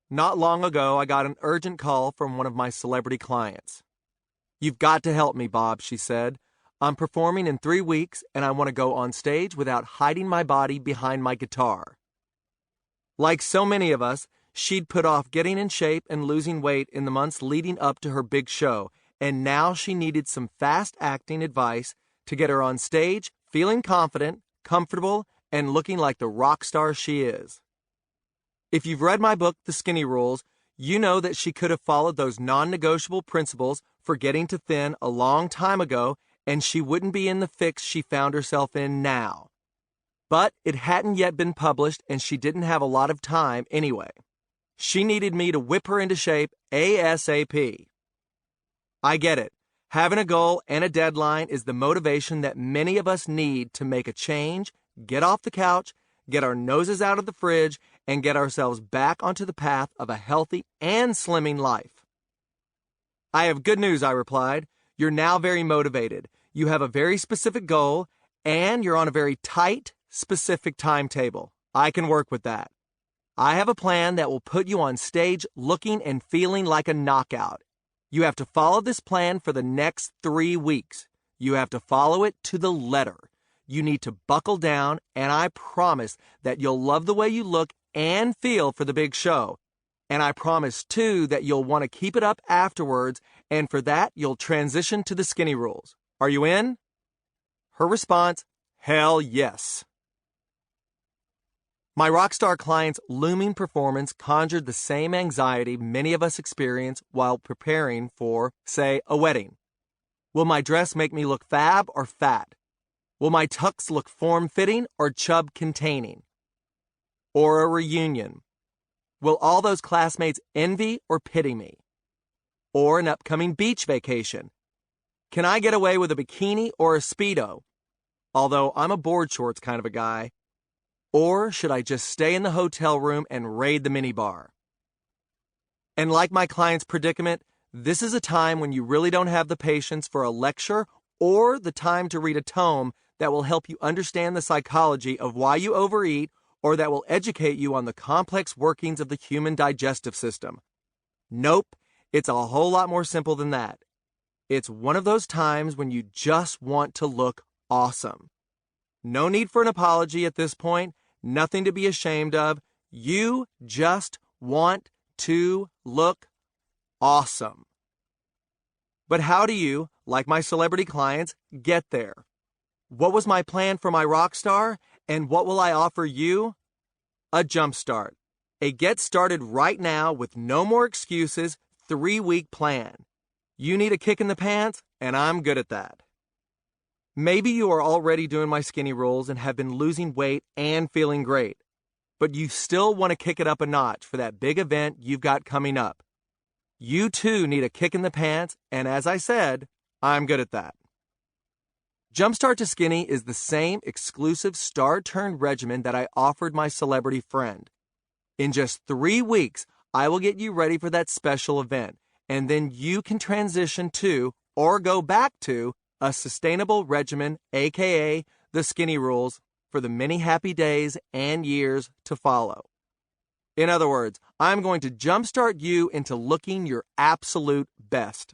Not long ago, I got an urgent call from one of my celebrity clients. "You've got to help me, Bob," she said. "I'm performing in 3 weeks, and I want to go on stage without hiding my body behind my guitar." Like so many of us, she'd put off getting in shape and losing weight in the months leading up to her big show, and now she needed some fast-acting advice to get her on stage feeling confident, comfortable, and looking like the rock star she is. If you've read my book, The Skinny Rules, you know that she could have followed those non-negotiable principles for getting to thin a long time ago, and she wouldn't be in the fix she found herself in now. But it hadn't yet been published, and she didn't have a lot of time anyway. She needed me to whip her into shape ASAP. I get it. Having a goal and a deadline is the motivation that many of us need to make a change, get off the couch, get our noses out of the fridge, and get ourselves back onto the path of a healthy and slimming life. "I have good news," I replied. "You're now very motivated. You have a very specific goal, and you're on a very tight, specific timetable. I can work with that. I have a plan that will put you on stage looking and feeling like a knockout. You have to follow this plan for the next 3 weeks. You have to follow it to the letter. You need to buckle down, and I promise that you'll love the way you look and feel for the big show. And I promise, too, that you'll want to keep it up afterwards, and for that, you'll transition to the Skinny Rules. Are you in?" Her response, "Hell yes." My rockstar client's looming performance conjured the same anxiety many of us experience while preparing for, say, a wedding. Will my dress make me look fab or fat? Will my tux look form-fitting or chub-containing? Or a reunion. Will all those classmates envy or pity me? Or an upcoming beach vacation. Can I get away with a bikini or a Speedo? Although I'm a board shorts kind of a guy. Or should I just stay in the hotel room and raid the minibar? And like my client's predicament, this is a time when you really don't have the patience for a lecture or the time to read a tome that will help you understand the psychology of why you overeat or that will educate you on the complex workings of the human digestive system. Nope, it's a whole lot more simple than that. It's one of those times when you just want to look awesome. No need for an apology at this point, nothing to be ashamed of. You just want to look awesome. But how do you, like my celebrity clients, get there? What was my plan for my rock star, and what will I offer you? A Jumpstart. A get started right now with no more excuses, 3-week plan. You need a kick in the pants, and I'm good at that. Maybe you are already doing my Skinny Rules and have been losing weight and feeling great, but you still want to kick it up a notch for that big event you've got coming up. You too need a kick in the pants, and as I said, I'm good at that. Jumpstart to Skinny is the same exclusive star-turned regimen that I offered my celebrity friend. In just 3 weeks, I will get you ready for that special event, and then you can transition to, or go back to, a sustainable regimen, aka the Skinny Rules, for the many happy days and years to follow. In other words, I'm going to jumpstart you into looking your absolute best.